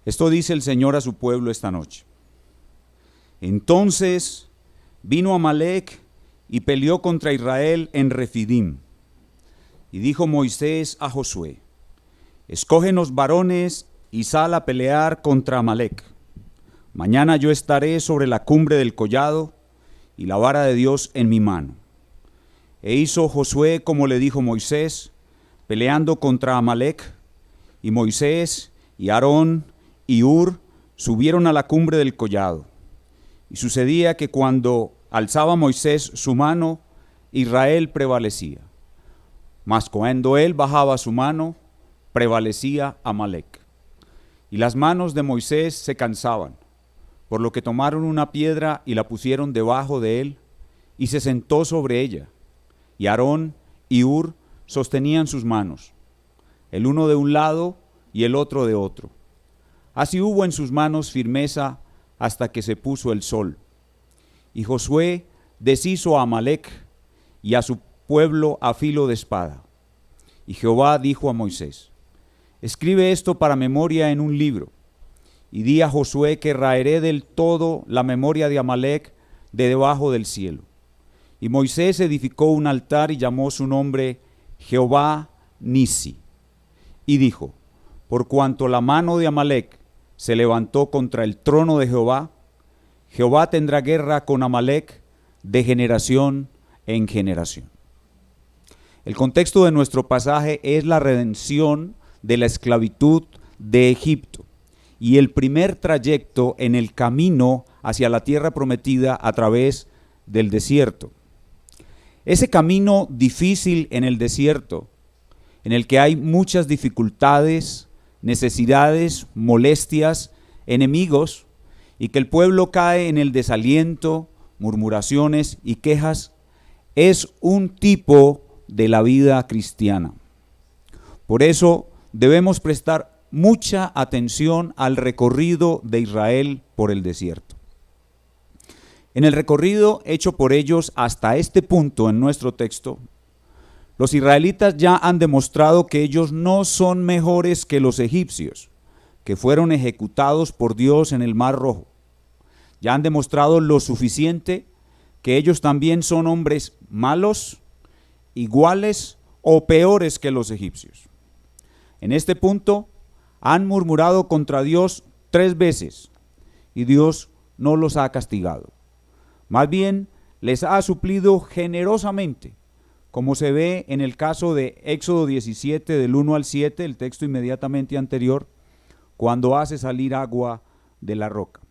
Esto dice el Señor a su pueblo esta noche. Entonces vino Amalec y peleó contra Israel en Refidim. Y dijo Moisés a Josué: escógenos varones y sal a pelear contra Amalec. Mañana yo estaré sobre la cumbre del collado y la vara de Dios en mi mano. E hizo Josué como le dijo Moisés, peleando contra Amalec, y Moisés y Aarón y Hur subieron a la cumbre del collado. Y sucedía que cuando alzaba Moisés su mano, Israel prevalecía. Mas cuando él bajaba su mano, prevalecía Amalec. Y las manos de Moisés se cansaban, por lo que tomaron una piedra y la pusieron debajo de él, y se sentó sobre ella. Y Aarón y Hur sostenían sus manos, el uno de un lado y el otro de otro. Así hubo en sus manos firmeza hasta que se puso el sol. Y Josué deshizo a Amalec y a su pueblo a filo de espada. Y Jehová dijo a Moisés: escribe esto para memoria en un libro, y di a Josué que raeré del todo la memoria de Amalec de debajo del cielo. Y Moisés edificó un altar y llamó su nombre Jehová Nisi. Y dijo: por cuanto la mano de Amalec se levantó contra el trono de Jehová, Jehová tendrá guerra con Amalec de generación en generación. El contexto de nuestro pasaje es la redención de la esclavitud de Egipto y el primer trayecto en el camino hacia la tierra prometida a través del desierto. Ese camino difícil en el desierto, en el que hay muchas dificultades, necesidades, molestias, enemigos, y que el pueblo cae en el desaliento, murmuraciones y quejas, es un tipo de la vida cristiana. Por eso debemos prestar mucha atención al recorrido de Israel por el desierto. En el recorrido hecho por ellos hasta este punto en nuestro texto, los israelitas ya han demostrado que ellos no son mejores que los egipcios, que fueron ejecutados por Dios en el Mar Rojo. Ya han demostrado lo suficiente que ellos también son hombres malos, iguales o peores que los egipcios. En este punto han murmurado contra Dios 3 veces y Dios no los ha castigado. Más bien les ha suplido generosamente, como se ve en el caso de Éxodo 17 del 1 al 7, el texto inmediatamente anterior, cuando hace salir agua de la roca.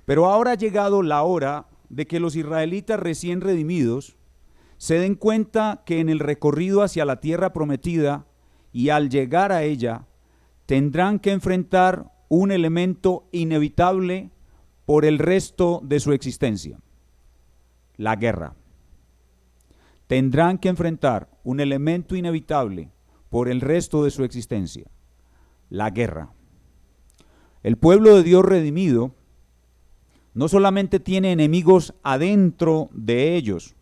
Pero ahora ha llegado la hora de que los israelitas recién redimidos se den cuenta que en el recorrido hacia la tierra prometida y al llegar a ella, tendrán que enfrentar un elemento inevitable por el resto de su existencia: la guerra. Tendrán que enfrentar un elemento inevitable por el resto de su existencia: la guerra. El pueblo de Dios redimido no solamente tiene enemigos adentro de ellos,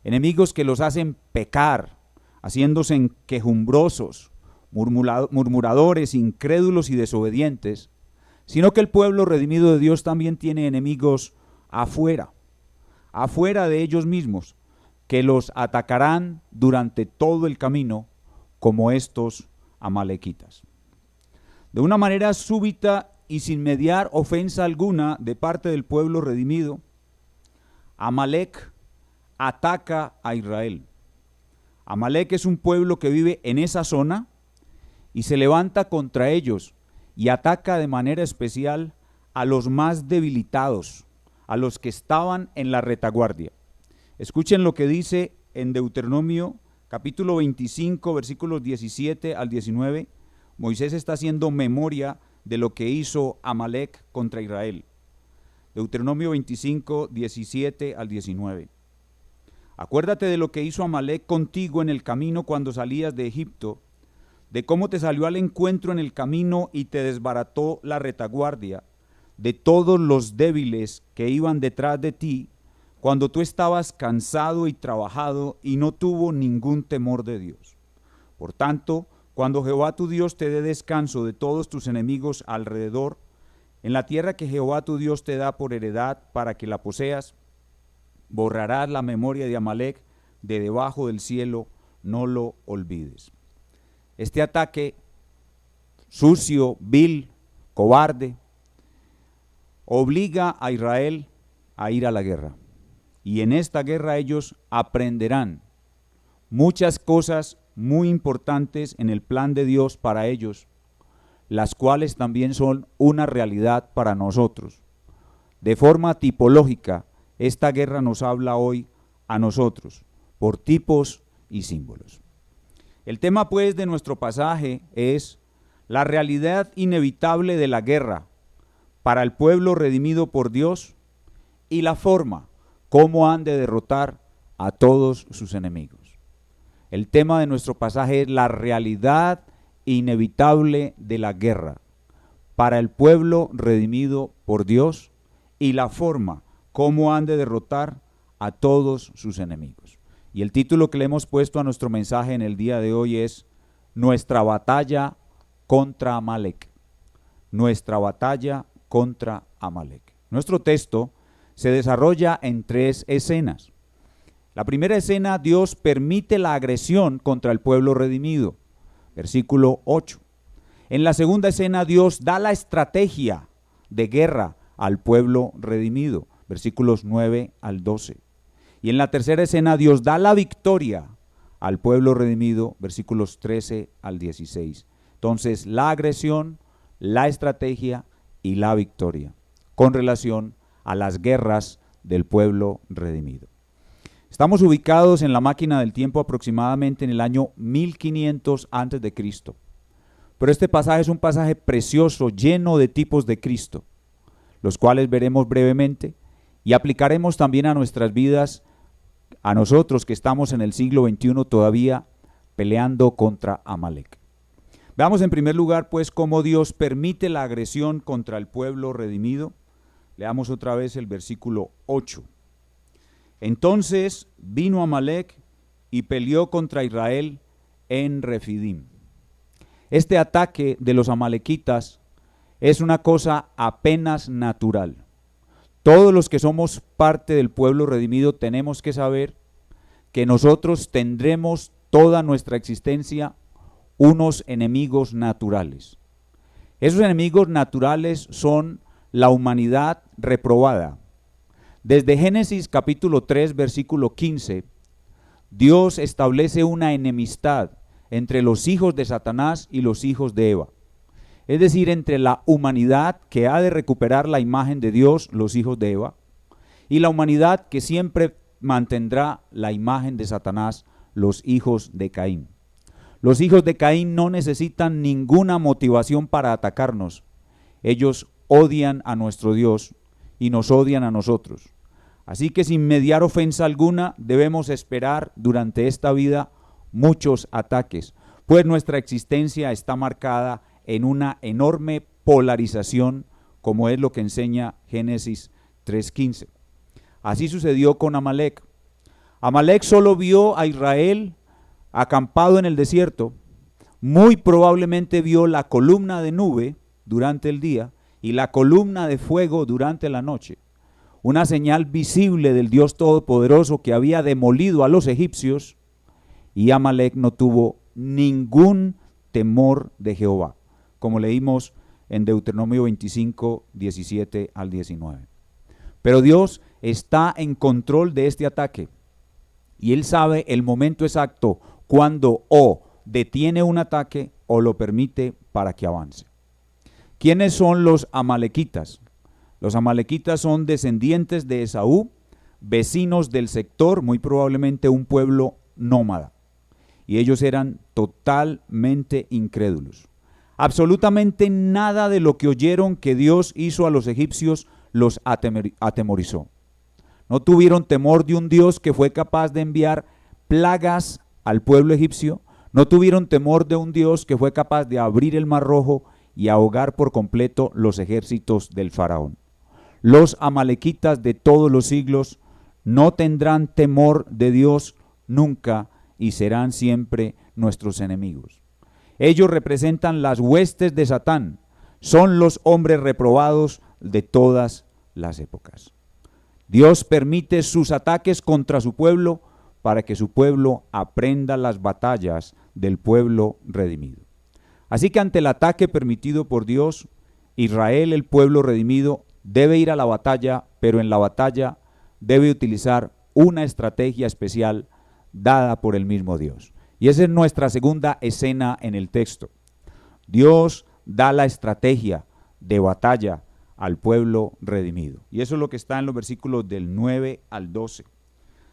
enemigos que los hacen pecar, haciéndose quejumbrosos, murmuradores, incrédulos y desobedientes, sino que el pueblo redimido de Dios también tiene enemigos afuera de ellos mismos, que los atacarán durante todo el camino, como estos amalequitas. De una manera súbita y sin mediar ofensa alguna de parte del pueblo redimido, Amalec ataca a Israel. Amalec es un pueblo que vive en esa zona y se levanta contra ellos y ataca de manera especial a los más debilitados, a los que estaban en la retaguardia. Escuchen lo que dice en Deuteronomio capítulo 25, versículos 17 al 19. Moisés está haciendo memoria de lo que hizo Amalec contra Israel. Deuteronomio 25, 17 al 19. Acuérdate de lo que hizo Amalec contigo en el camino cuando salías de Egipto, de cómo te salió al encuentro en el camino y te desbarató la retaguardia, de todos los débiles que iban detrás de ti, cuando tú estabas cansado y trabajado y no tuvo ningún temor de Dios. Por tanto, Cuando Jehová tu Dios te dé descanso de todos tus enemigos alrededor, en la tierra que Jehová tu Dios te da por heredad para que la poseas, borrarás la memoria de Amalec de debajo del cielo, no lo olvides. Este ataque sucio, vil, cobarde, obliga a Israel a ir a la guerra. Y en esta guerra ellos aprenderán muchas cosas muy importantes en el plan de Dios para ellos, las cuales también son una realidad para nosotros. De forma tipológica, esta guerra nos habla hoy a nosotros, por tipos y símbolos. El tema pues de nuestro pasaje es la realidad inevitable de la guerra para el pueblo redimido por Dios y la forma cómo han de derrotar a todos sus enemigos. El tema de nuestro pasaje es la realidad inevitable de la guerra para el pueblo redimido por Dios y la forma cómo han de derrotar a todos sus enemigos. Y el título que le hemos puesto a nuestro mensaje en el día de hoy es Nuestra batalla contra Amalec. Nuestra batalla contra Amalec. Nuestro texto se desarrolla en 3 escenas. La primera escena, Dios permite la agresión contra el pueblo redimido, versículo 8. En la segunda escena, Dios da la estrategia de guerra al pueblo redimido, versículos 9 al 12. Y en la tercera escena, Dios da la victoria al pueblo redimido, versículos 13 al 16. Entonces, la agresión, la estrategia y la victoria con relación a las guerras del pueblo redimido. Estamos ubicados en la máquina del tiempo aproximadamente en el año 1500 antes de Cristo. Pero este pasaje es un pasaje precioso, lleno de tipos de Cristo, los cuales veremos brevemente y aplicaremos también a nuestras vidas, a nosotros que estamos en el siglo XXI todavía peleando contra Amalec. Veamos en primer lugar pues cómo Dios permite la agresión contra el pueblo redimido. Leamos otra vez el versículo 8. Entonces vino Amalec y peleó contra Israel en Refidim. Este ataque de los amalequitas es una cosa apenas natural. Todos los que somos parte del pueblo redimido tenemos que saber que nosotros tendremos toda nuestra existencia unos enemigos naturales. Esos enemigos naturales son la humanidad reprobada. Desde Génesis capítulo 3, versículo 15, Dios establece una enemistad entre los hijos de Satanás y los hijos de Eva. Es decir, entre la humanidad que ha de recuperar la imagen de Dios, los hijos de Eva, y la humanidad que siempre mantendrá la imagen de Satanás, los hijos de Caín. Los hijos de Caín no necesitan ninguna motivación para atacarnos. Ellos odian a nuestro Dios y nos odian a nosotros. Así que sin mediar ofensa alguna debemos esperar durante esta vida muchos ataques, pues nuestra existencia está marcada en una enorme polarización, como es lo que enseña Génesis 3:15. Así sucedió con Amalec. Amalec solo vio a Israel acampado en el desierto, muy probablemente vio la columna de nube durante el día y la columna de fuego durante la noche, una señal visible del Dios Todopoderoso que había demolido a los egipcios, y Amalec no tuvo ningún temor de Jehová, como leímos en Deuteronomio 25, 17 al 19. Pero Dios está en control de este ataque, y Él sabe el momento exacto cuando o detiene un ataque o lo permite para que avance. ¿Quiénes son los amalequitas? Los amalequitas son descendientes de Esaú, vecinos del sector, muy probablemente un pueblo nómada. Y ellos eran totalmente incrédulos. Absolutamente nada de lo que oyeron que Dios hizo a los egipcios los atemorizó. No tuvieron temor de un Dios que fue capaz de enviar plagas al pueblo egipcio. No tuvieron temor de un Dios que fue capaz de abrir el Mar Rojo y ahogar por completo los ejércitos del faraón. Los amalequitas de todos los siglos no tendrán temor de Dios nunca y serán siempre nuestros enemigos. Ellos representan las huestes de Satán, son los hombres reprobados de todas las épocas. Dios permite sus ataques contra su pueblo para que su pueblo aprenda las batallas del pueblo redimido. Así que ante el ataque permitido por Dios, Israel, el pueblo redimido, debe ir a la batalla, pero en la batalla debe utilizar una estrategia especial dada por el mismo Dios. Y esa es nuestra segunda escena en el texto. Dios da la estrategia de batalla al pueblo redimido. Y eso es lo que está en los versículos del 9 al 12.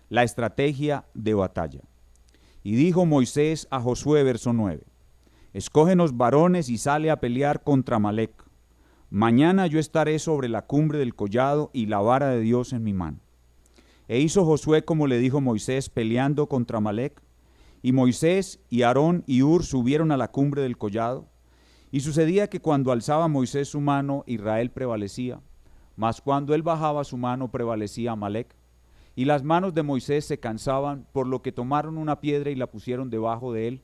La estrategia de batalla. Y dijo Moisés a Josué, verso 9, escógenos varones y sale a pelear contra Amalec. Mañana yo estaré sobre la cumbre del collado y la vara de Dios en mi mano. E hizo Josué como le dijo Moisés, peleando contra Amalec. Y Moisés y Aarón y Hur subieron a la cumbre del collado. Y sucedía que cuando alzaba Moisés su mano, Israel prevalecía, mas cuando él bajaba su mano, prevalecía Amalec. Y las manos de Moisés se cansaban, por lo que tomaron una piedra y la pusieron debajo de él,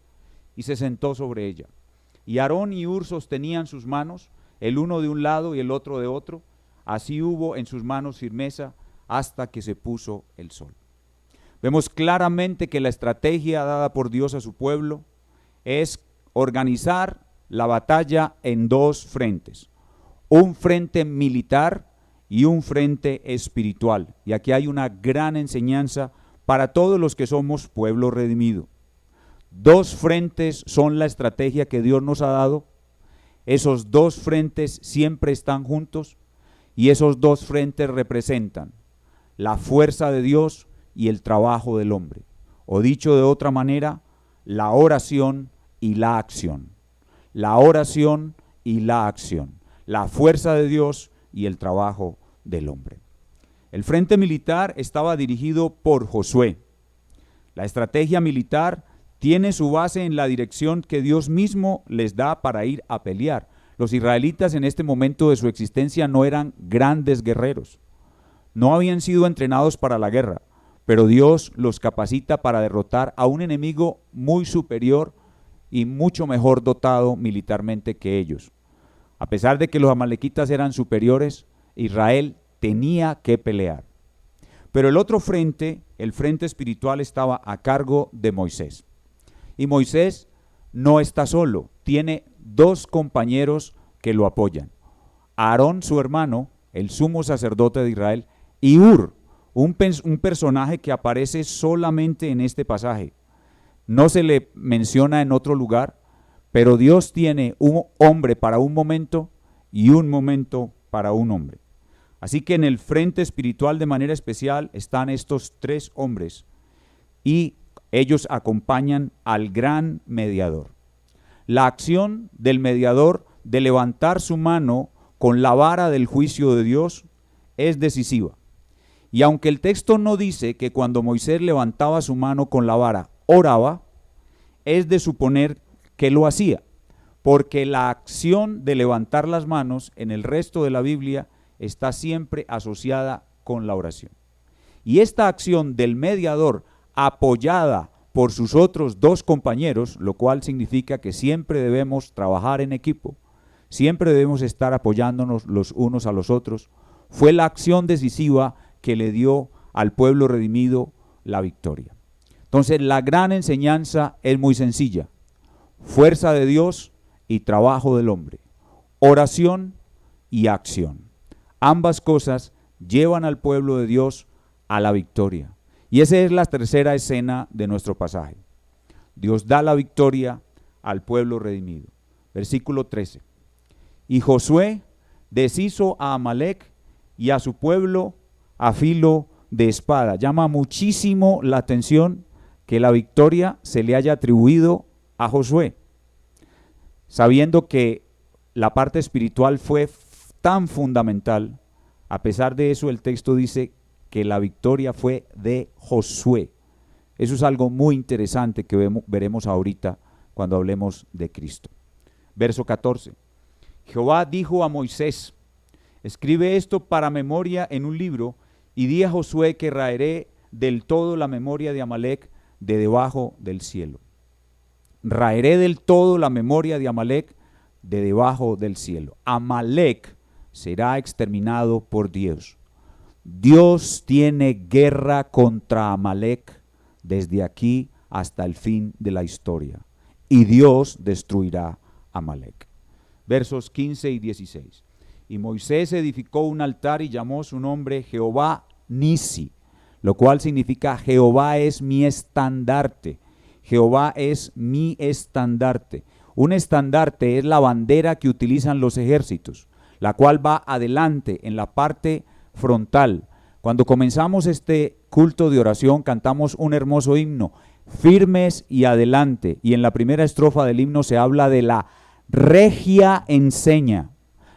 y se sentó sobre ella. Y Aarón y Hur sostenían sus manos, el uno de un lado y el otro de otro. Así hubo en sus manos firmeza hasta que se puso el sol. Vemos claramente que la estrategia dada por Dios a su pueblo es organizar la batalla en dos frentes, un frente militar y un frente espiritual. Y aquí hay una gran enseñanza para todos los que somos pueblo redimido. Dos frentes son la estrategia que Dios nos ha dado. Esos dos frentes siempre están juntos y esos dos frentes representan la fuerza de Dios y el trabajo del hombre. O dicho de otra manera, la oración y la acción. La oración y la acción. La fuerza de Dios y el trabajo del hombre. El frente militar estaba dirigido por Josué. La estrategia militar tiene su base en la dirección que Dios mismo les da para ir a pelear. Los israelitas en este momento de su existencia no eran grandes guerreros. No habían sido entrenados para la guerra, pero Dios los capacita para derrotar a un enemigo muy superior y mucho mejor dotado militarmente que ellos. A pesar de que los amalequitas eran superiores, Israel tenía que pelear. Pero el otro frente, el frente espiritual, estaba a cargo de Moisés. Y Moisés no está solo, tiene dos compañeros que lo apoyan. Aarón, su hermano, el sumo sacerdote de Israel, y Hur, un personaje que aparece solamente en este pasaje. No se le menciona en otro lugar, pero Dios tiene un hombre para un momento y un momento para un hombre. Así que en el frente espiritual de manera especial están estos tres hombres y ellos acompañan al gran mediador. La acción del mediador de levantar su mano con la vara del juicio de Dios es decisiva. Y aunque el texto no dice que cuando Moisés levantaba su mano con la vara oraba, es de suponer que lo hacía, porque la acción de levantar las manos en el resto de la Biblia está siempre asociada con la oración. Y esta acción del mediador, apoyada por sus otros dos compañeros, lo cual significa que siempre debemos trabajar en equipo, siempre debemos estar apoyándonos los unos a los otros, fue la acción decisiva que le dio al pueblo redimido la victoria. Entonces la gran enseñanza es muy sencilla: fuerza de Dios y trabajo del hombre, oración y acción. Ambas cosas llevan al pueblo de Dios a la victoria. Y esa es la tercera escena de nuestro pasaje. Dios da la victoria al pueblo redimido. Versículo 13. Y Josué deshizo a Amalec y a su pueblo a filo de espada. Llama muchísimo la atención que la victoria se le haya atribuido a Josué, sabiendo que la parte espiritual fue tan fundamental. A pesar de eso, el texto dice que la victoria fue de Josué. Eso es algo muy interesante que veremos ahorita cuando hablemos de Cristo. Verso 14. Jehová dijo a Moisés: escribe esto para memoria en un libro y di a Josué que raeré del todo la memoria de Amalec de debajo del cielo. raeré del todo la memoria de Amalek de debajo del cielo. Amalek será exterminado por Dios. Dios tiene guerra contra Amalek desde aquí hasta el fin de la historia. Y Dios destruirá a Amalek. Versos 15 y 16. Y Moisés edificó un altar y llamó su nombre Jehová Nisi, lo cual significa Jehová es mi estandarte. Jehová es mi estandarte. Un estandarte es la bandera que utilizan los ejércitos, la cual va adelante en la parte frontal. Cuando comenzamos este culto de oración, cantamos un hermoso himno, firmes y adelante. Y en la primera estrofa del himno se habla de la regia enseña.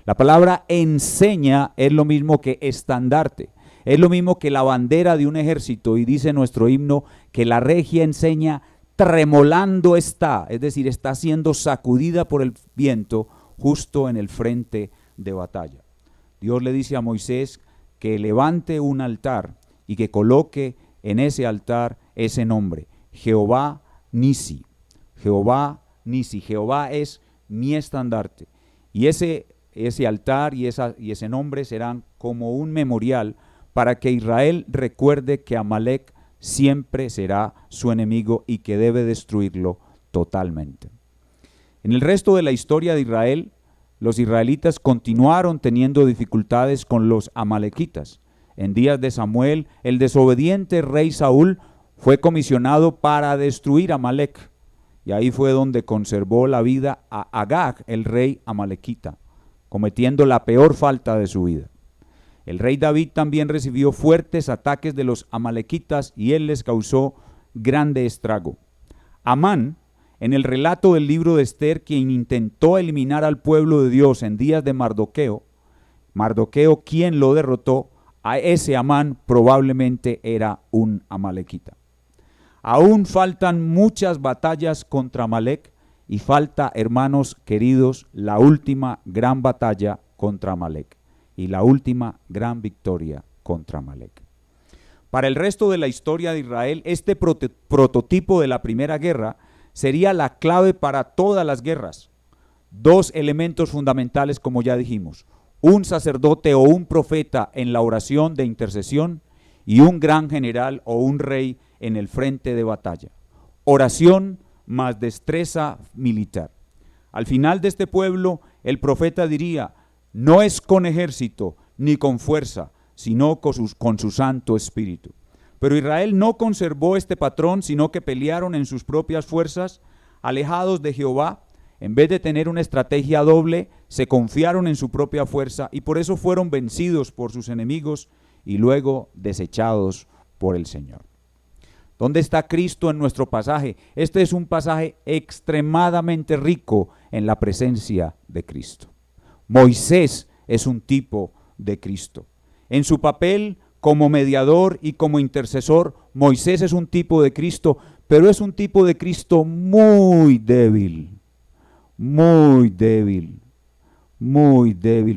La palabra enseña es lo mismo que estandarte. Es lo mismo que la bandera de un ejército. Y dice nuestro himno que la regia enseña tremolando está, es decir, está siendo sacudida por el viento justo en el frente de batalla. Dios le dice a Moisés que levante un altar y que coloque en ese altar ese nombre, Jehová Nisi. Jehová Nisi, Jehová es mi estandarte. Y ese altar y ese nombre serán como un memorial para que Israel recuerde que Amalek siempre será su enemigo y que debe destruirlo totalmente. En el resto de la historia de Israel, los israelitas continuaron teniendo dificultades con los amalequitas. En días de Samuel, el desobediente rey Saúl fue comisionado para destruir a Amalek, y ahí fue donde conservó la vida a Agag, el rey amalequita, cometiendo la peor falta de su vida. El rey David también recibió fuertes ataques de los amalequitas y él les causó grande estrago. Amán, en el relato del libro de Esther, quien intentó eliminar al pueblo de Dios en días de Mardoqueo, quien lo derrotó, a ese Amán probablemente era un amalequita. Aún faltan muchas batallas contra Amalek y falta, hermanos queridos, la última gran batalla contra Amalek y la última gran victoria contra Amalek. Para el resto de la historia de Israel, este prototipo de la primera guerra sería la clave para todas las guerras. Dos elementos fundamentales, como ya dijimos: un sacerdote o un profeta en la oración de intercesión y un gran general o un rey en el frente de batalla. Oración más destreza militar. Al final de este pueblo, el profeta diría: no es con ejército ni con fuerza, sino con su Santo Espíritu. Pero Israel no conservó este patrón, sino que pelearon en sus propias fuerzas, alejados de Jehová. En vez de tener una estrategia doble, se confiaron en su propia fuerza y por eso fueron vencidos por sus enemigos y luego desechados por el Señor. ¿Dónde está Cristo en nuestro pasaje? Este es un pasaje extremadamente rico en la presencia de Cristo. Moisés es un tipo de Cristo. En su papel como mediador y como intercesor, Moisés es un tipo de Cristo, pero es un tipo de Cristo muy débil,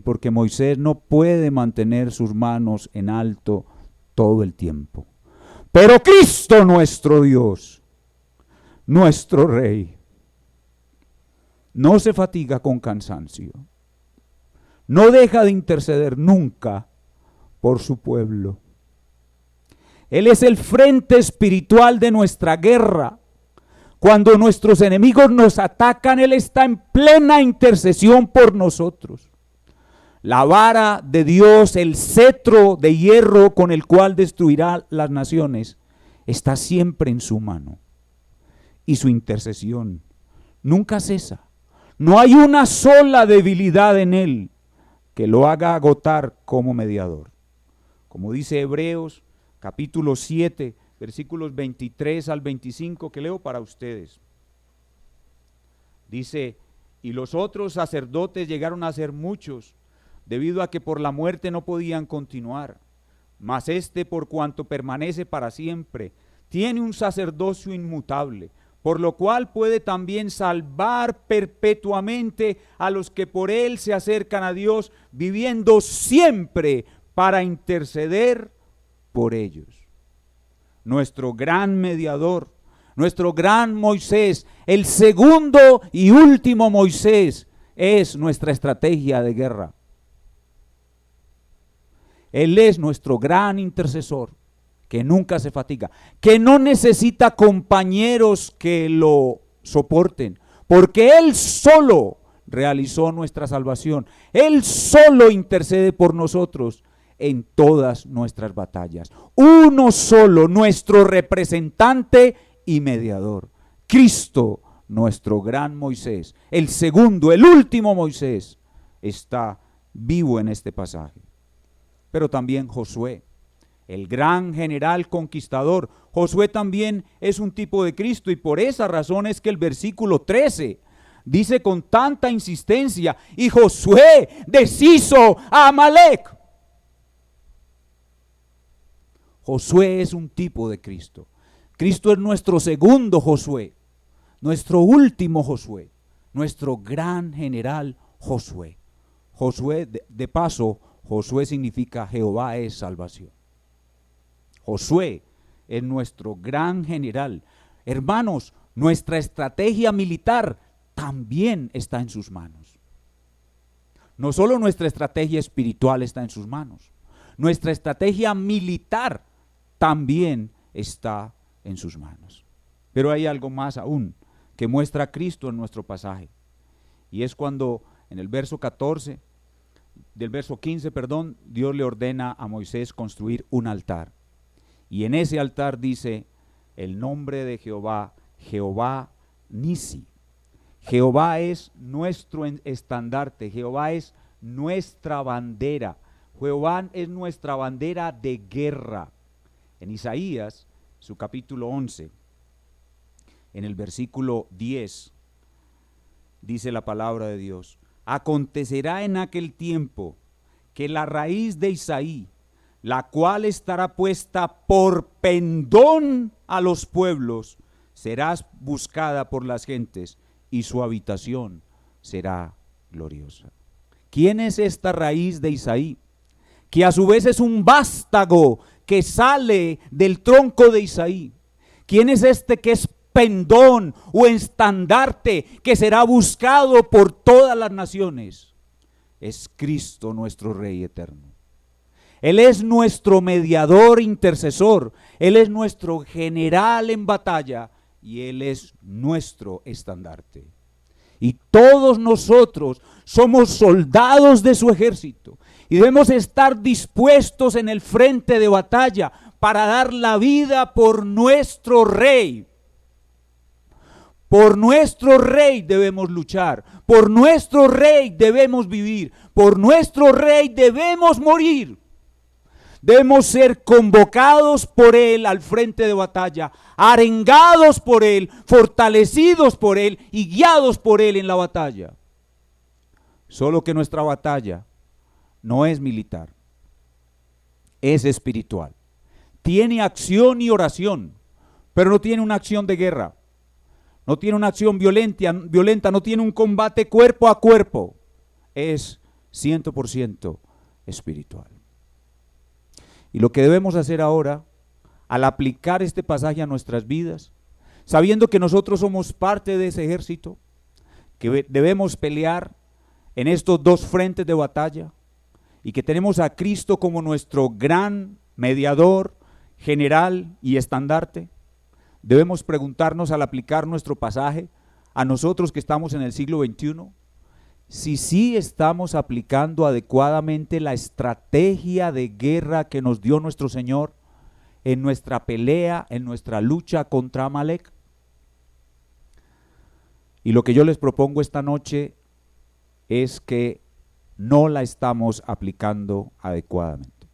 porque Moisés no puede mantener sus manos en alto todo el tiempo. Pero Cristo nuestro Dios, nuestro Rey, no se fatiga con cansancio. No deja de interceder nunca por su pueblo. Él es el frente espiritual de nuestra guerra. Cuando nuestros enemigos nos atacan, Él está en plena intercesión por nosotros. La vara de Dios, el cetro de hierro con el cual destruirá las naciones, está siempre en su mano. Y su intercesión nunca cesa. No hay una sola debilidad en Él que lo haga agotar como mediador. Como dice Hebreos capítulo 7, versículos 23 al 25, que leo para ustedes. Dice: y los otros sacerdotes llegaron a ser muchos, debido a que por la muerte no podían continuar. Mas este, por cuanto permanece para siempre, tiene un sacerdocio inmutable, por lo cual puede también salvar perpetuamente a los que por él se acercan a Dios, viviendo siempre para interceder por ellos. Nuestro gran mediador, nuestro gran Moisés, el segundo y último Moisés, es nuestra estrategia de guerra. Él es nuestro gran intercesor, que nunca se fatiga, que no necesita compañeros que lo soporten, porque Él solo realizó nuestra salvación. Él solo intercede por nosotros en todas nuestras batallas. Uno solo, nuestro representante y mediador. Cristo, nuestro gran Moisés, el segundo, el último Moisés, está vivo en este pasaje. Pero también Josué, el gran general conquistador. Josué también es un tipo de Cristo, y por esa razón es que el versículo 13 dice con tanta insistencia: y Josué deshizo a Amalec. Josué es un tipo de Cristo. Cristo es nuestro segundo Josué, nuestro último Josué, nuestro gran general Josué. Josué, de paso, Josué significa Jehová es salvación. Josué es nuestro gran general. Hermanos, nuestra estrategia militar también está en sus manos. No solo nuestra estrategia espiritual está en sus manos, nuestra estrategia militar también está en sus manos. Pero hay algo más aún que muestra a Cristo en nuestro pasaje, y es cuando en el verso 14, del verso 15, Dios le ordena a Moisés construir un altar, y en ese altar dice el nombre de Jehová, Jehová Nisi. Jehová es nuestro estandarte, Jehová es nuestra bandera, Jehová es nuestra bandera de guerra. En Isaías, su capítulo 11, en el versículo 10, dice la palabra de Dios: acontecerá en aquel tiempo que la raíz de Isaí, la cual estará puesta por pendón a los pueblos, será buscada por las gentes, y su habitación será gloriosa. ¿Quién es esta raíz de Isaí? Que a su vez es un vástago que sale del tronco de Isaí. ¿Quién es este que es pendón o estandarte que será buscado por todas las naciones? Es Cristo, nuestro Rey eterno. Él es nuestro mediador intercesor, Él es nuestro general en batalla, y Él es nuestro estandarte. Y todos nosotros somos soldados de su ejército, y debemos estar dispuestos en el frente de batalla para dar la vida por nuestro Rey. Por nuestro Rey debemos luchar, por nuestro Rey debemos vivir, por nuestro Rey debemos morir. Debemos ser convocados por Él al frente de batalla, arengados por Él, fortalecidos por Él y guiados por Él en la batalla. Solo que nuestra batalla no es militar, es espiritual. Tiene acción y oración, pero no tiene una acción de guerra. No tiene una acción violenta, no tiene un combate cuerpo a cuerpo. Es 100% espiritual. Y lo que debemos hacer ahora, al aplicar este pasaje a nuestras vidas, sabiendo que nosotros somos parte de ese ejército, que debemos pelear en estos dos frentes de batalla, y que tenemos a Cristo como nuestro gran mediador, general y estandarte, debemos preguntarnos al aplicar nuestro pasaje a nosotros que estamos en el siglo XXI, si sí estamos aplicando adecuadamente la estrategia de guerra que nos dio nuestro Señor en nuestra pelea, en nuestra lucha contra Amalec. Y lo que yo les propongo esta noche es que no la estamos aplicando adecuadamente.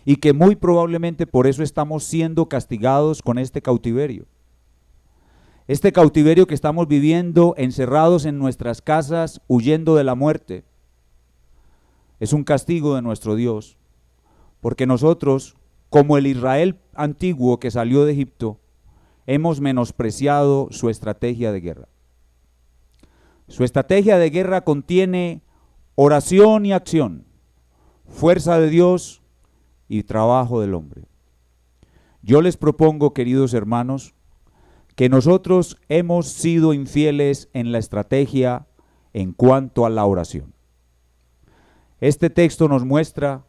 Y que muy probablemente por eso estamos siendo castigados con este cautiverio. Este cautiverio que estamos viviendo encerrados en nuestras casas, huyendo de la muerte, es un castigo de nuestro Dios, porque nosotros, como el Israel antiguo que salió de Egipto, hemos menospreciado su estrategia de guerra. Su estrategia de guerra contiene oración y acción, fuerza de Dios y trabajo del hombre. Yo les propongo, queridos hermanos, que nosotros hemos sido infieles en la estrategia en cuanto a la oración. Este texto nos muestra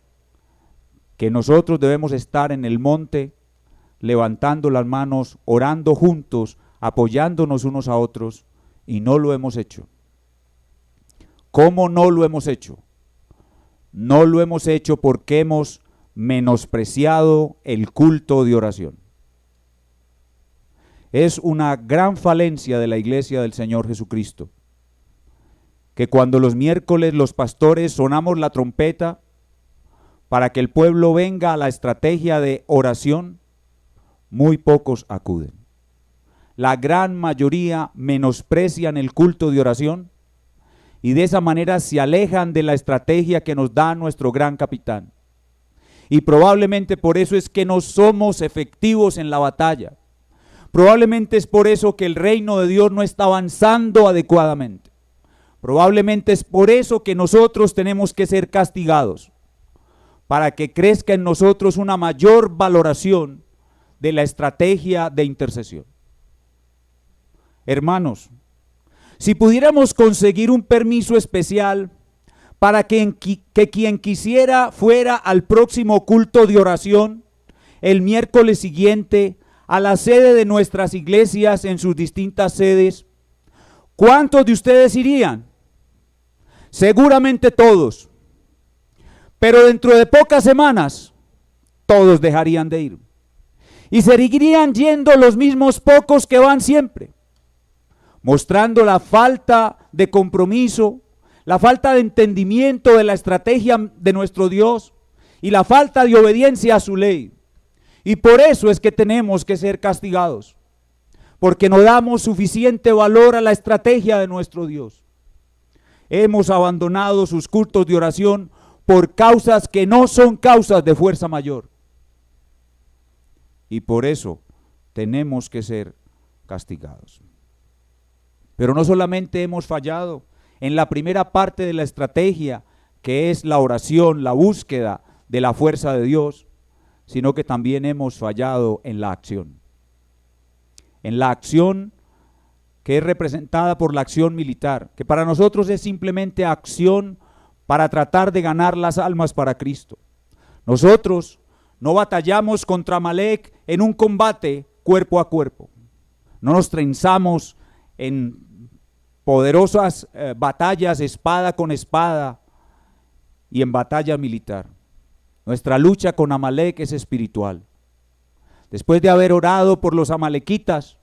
que nosotros debemos estar en el monte, levantando las manos, orando juntos, apoyándonos unos a otros, y no lo hemos hecho. ¿Cómo no lo hemos hecho? No lo hemos hecho porque hemos menospreciado el culto de oración. Es una gran falencia de la iglesia del Señor Jesucristo, que cuando los miércoles los pastores sonamos la trompeta para que el pueblo venga a la estrategia de oración, muy pocos acuden. La gran mayoría menosprecian el culto de oración y de esa manera se alejan de la estrategia que nos da nuestro gran capitán. Y probablemente por eso es que no somos efectivos en la batalla. Probablemente es por eso que el reino de Dios no está avanzando adecuadamente. Probablemente es por eso que nosotros tenemos que ser castigados, para que crezca en nosotros una mayor valoración de la estrategia de intercesión. Hermanos, si pudiéramos conseguir un permiso especial para que quien quisiera fuera al próximo culto de oración el miércoles siguiente a la sede de nuestras iglesias en sus distintas sedes, ¿cuántos de ustedes irían? Seguramente todos. Pero dentro de pocas semanas, todos dejarían de ir. Y seguirían yendo los mismos pocos que van siempre, mostrando la falta de compromiso, la falta de entendimiento de la estrategia de nuestro Dios y la falta de obediencia a su ley. Y por eso es que tenemos que ser castigados, porque no damos suficiente valor a la estrategia de nuestro Dios. Hemos abandonado sus cultos de oración por causas que no son causas de fuerza mayor. Y por eso tenemos que ser castigados. Pero no solamente hemos fallado en la primera parte de la estrategia, que es la oración, la búsqueda de la fuerza de Dios, sino que también hemos fallado en la acción. En la acción que es representada por la acción militar, que para nosotros es simplemente acción para tratar de ganar las almas para Cristo. Nosotros no batallamos contra Amalek en un combate cuerpo a cuerpo. No nos trenzamos en poderosas batallas espada con espada y en batalla militar. Nuestra lucha con Amalek es espiritual. Después de haber orado por los amalequitas,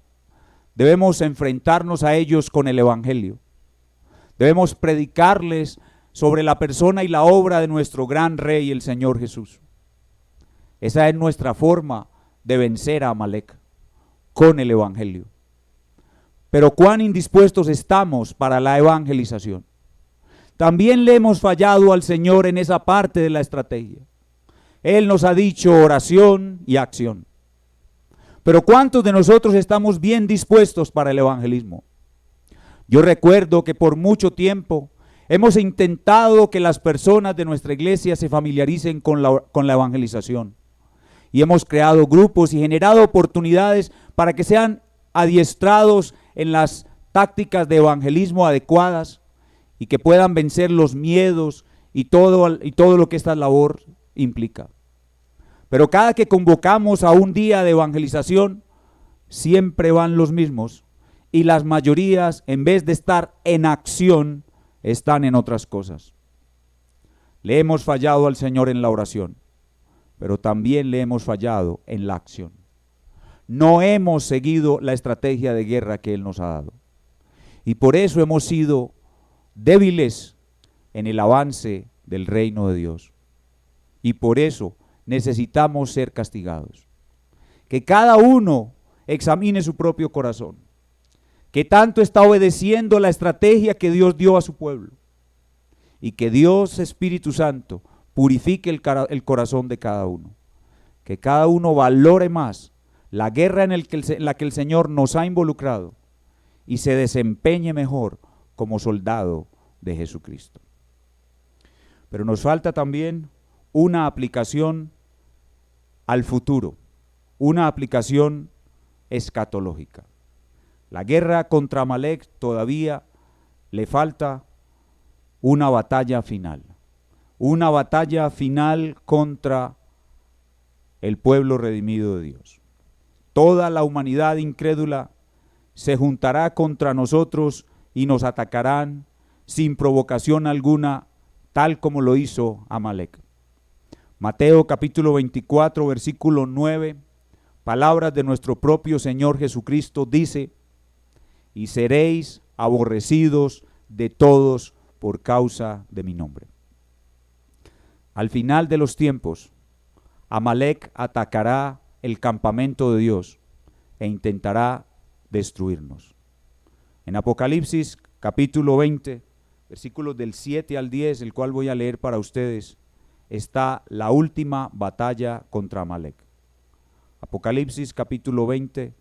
debemos enfrentarnos a ellos con el evangelio. Debemos predicarles sobre la persona y la obra de nuestro gran rey, el Señor Jesús. Esa es nuestra forma de vencer a Amalek, con el evangelio. Pero cuán indispuestos estamos para la evangelización. También le hemos fallado al Señor en esa parte de la estrategia. Él nos ha dicho oración y acción. Pero ¿cuántos de nosotros estamos bien dispuestos para el evangelismo? Yo recuerdo que por mucho tiempo hemos intentado que las personas de nuestra iglesia se familiaricen con la evangelización. Y hemos creado grupos y generado oportunidades para que sean adiestrados en las tácticas de evangelismo adecuadas y que puedan vencer los miedos y todo lo que esta labor implica. Pero cada que convocamos a un día de evangelización, siempre van los mismos y las mayorías, en vez de estar en acción, están en otras cosas. Le hemos fallado al Señor en la oración, pero también le hemos fallado en la acción. No hemos seguido la estrategia de guerra que Él nos ha dado. Y por eso hemos sido débiles en el avance del reino de Dios. Y por eso necesitamos ser castigados. Que cada uno examine su propio corazón. Que tanto está obedeciendo la estrategia que Dios dio a su pueblo. Y que Dios Espíritu Santo purifique el corazón de cada uno. Que cada uno valore más la guerra en la que el Señor nos ha involucrado y se desempeñe mejor como soldado de Jesucristo. Pero nos falta también una aplicación al futuro, una aplicación escatológica. La guerra contra Amalek todavía le falta una batalla final. Una batalla final contra el pueblo redimido de Dios. Toda la humanidad incrédula se juntará contra nosotros y nos atacarán sin provocación alguna, tal como lo hizo Amalek. Mateo capítulo 24, versículo 9, palabras de nuestro propio Señor Jesucristo, dice: y seréis aborrecidos de todos por causa de mi nombre. Al final de los tiempos, Amalek atacará el campamento de Dios e intentará destruirnos. En Apocalipsis capítulo 20, versículos del 7 al 10, el cual voy a leer para ustedes, está la última batalla contra Amalek. Apocalipsis capítulo 20,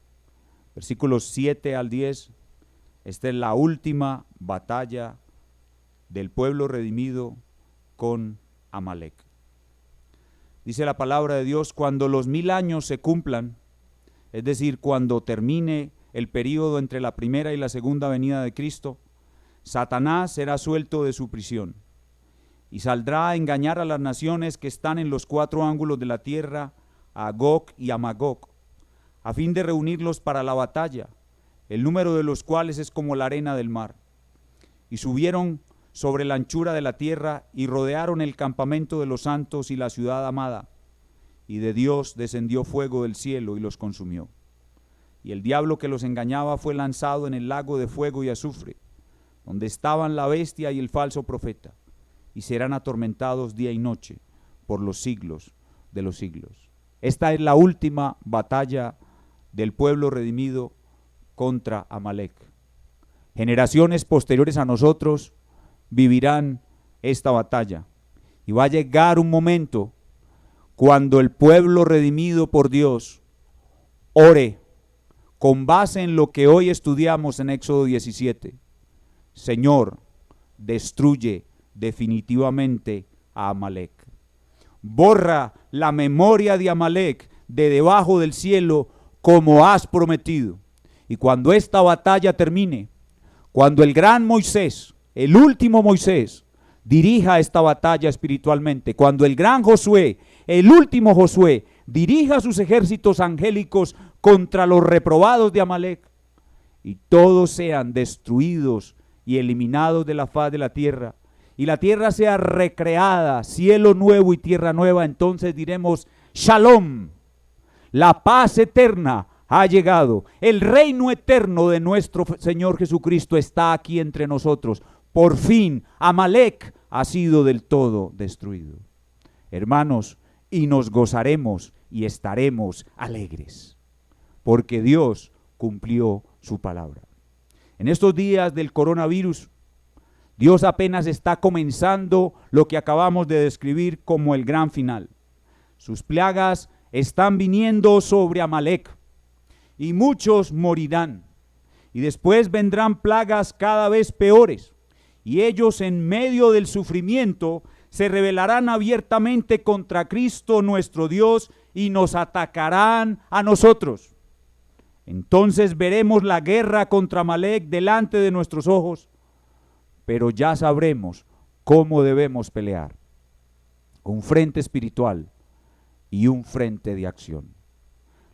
versículos 7 al 10, esta es la última batalla del pueblo redimido con Amalek. Dice la palabra de Dios: cuando los 1000 años se cumplan, es decir, cuando termine el período entre la primera y la segunda venida de Cristo, Satanás será suelto de su prisión y saldrá a engañar a las naciones que están en los 4 ángulos de la tierra, a Gog y a Magog, a fin de reunirlos para la batalla, el número de los cuales es como la arena del mar. Y subieron sobre la anchura de la tierra y rodearon el campamento de los santos y la ciudad amada, y de Dios descendió fuego del cielo y los consumió. Y el diablo que los engañaba fue lanzado en el lago de fuego y azufre, donde estaban la bestia y el falso profeta, y serán atormentados día y noche por los siglos de los siglos. Esta es la última batalla del pueblo redimido contra Amalek. Generaciones posteriores a nosotros vivirán esta batalla, y va a llegar un momento cuando el pueblo redimido por Dios ore con base en lo que hoy estudiamos en Éxodo 17. Señor, destruye definitivamente a Amalek. Borra la memoria de Amalek de debajo del cielo como has prometido. Y cuando esta batalla termine, cuando el gran Moisés, el último Moisés, dirija esta batalla espiritualmente, cuando el gran Josué, el último Josué, dirija sus ejércitos angélicos contra los reprobados de Amalek, y todos sean destruidos y eliminados de la faz de la tierra, y la tierra sea recreada, cielo nuevo y tierra nueva, entonces diremos: Shalom, la paz eterna ha llegado, el reino eterno de nuestro Señor Jesucristo está aquí entre nosotros. Por fin Amalek ha sido del todo destruido. Hermanos, y nos gozaremos y estaremos alegres, porque Dios cumplió su palabra. En estos días del coronavirus, Dios apenas está comenzando lo que acabamos de describir como el gran final. Sus plagas están viniendo sobre Amalek, y muchos morirán, y después vendrán plagas cada vez peores, y ellos en medio del sufrimiento se rebelarán abiertamente contra Cristo nuestro Dios y nos atacarán a nosotros. Entonces veremos la guerra contra Amalek delante de nuestros ojos, pero ya sabremos cómo debemos pelear: un frente espiritual y un frente de acción.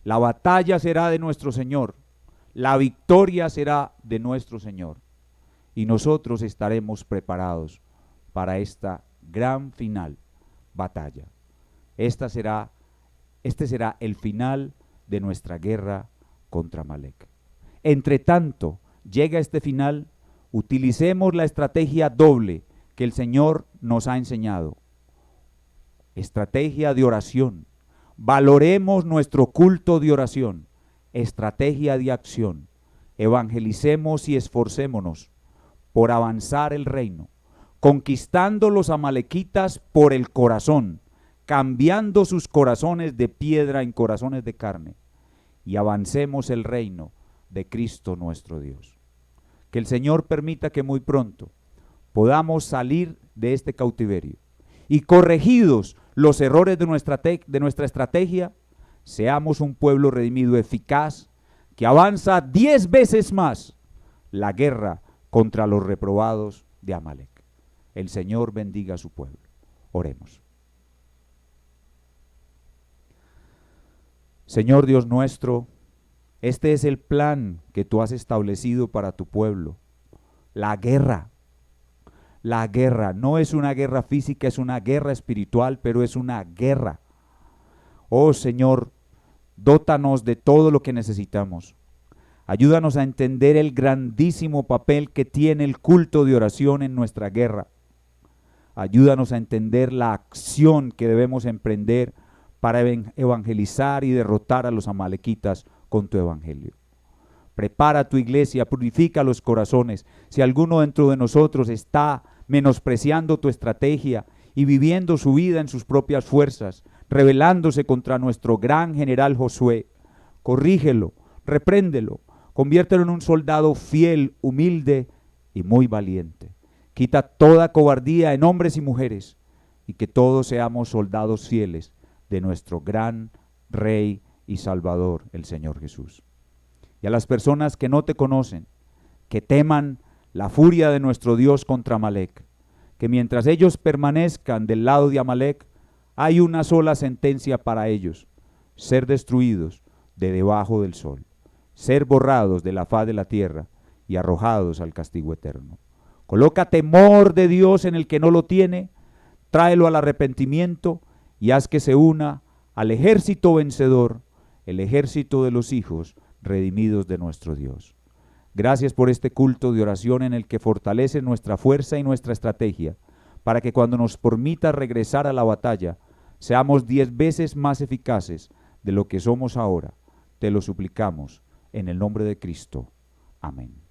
La batalla será de nuestro Señor, la victoria será de nuestro Señor, y nosotros estaremos preparados para esta gran final batalla. Este será el final de nuestra guerra contra Amalek. Entre tanto llega este final, utilicemos la estrategia doble que el Señor nos ha enseñado. Estrategia de oración. Valoremos nuestro culto de oración. Estrategia de acción. Evangelicemos y esforcémonos por avanzar el reino, conquistando los amalequitas por el corazón, cambiando sus corazones de piedra en corazones de carne, y avancemos el reino de Cristo nuestro Dios. Que el Señor permita que muy pronto podamos salir de este cautiverio y, corregidos los errores de nuestra estrategia, seamos un pueblo redimido eficaz, que avanza 10 veces más la guerra contra los reprobados de Amalek. El Señor bendiga a su pueblo. Oremos. Señor Dios nuestro, este es el plan que tú has establecido para tu pueblo. La guerra. La guerra no es una guerra física, es una guerra espiritual, pero es una guerra. Oh Señor, dótanos de todo lo que necesitamos. Ayúdanos a entender el grandísimo papel que tiene el culto de oración en nuestra guerra. Ayúdanos a entender la acción que debemos emprender para evangelizar y derrotar a los amalequitas con tu evangelio. Prepara tu iglesia, purifica los corazones. Si alguno dentro de nosotros está menospreciando tu estrategia y viviendo su vida en sus propias fuerzas, rebelándose contra nuestro gran general Josué, corrígelo, repréndelo, conviértelo en un soldado fiel, humilde y muy valiente. Quita toda cobardía en hombres y mujeres y que todos seamos soldados fieles de nuestro gran Rey y Salvador, el Señor Jesús. Y a las personas que no te conocen, que teman la furia de nuestro Dios contra Amalek, que mientras ellos permanezcan del lado de Amalek, hay una sola sentencia para ellos: ser destruidos de debajo del sol, ser borrados de la faz de la tierra y arrojados al castigo eterno. Coloca temor de Dios en el que no lo tiene, tráelo al arrepentimiento y haz que se una al ejército vencedor, el ejército de los hijos redimidos de nuestro Dios. Gracias por este culto de oración en el que fortalece nuestra fuerza y nuestra estrategia, para que cuando nos permita regresar a la batalla, seamos 10 veces más eficaces de lo que somos ahora. Te lo suplicamos en el nombre de Cristo. Amén.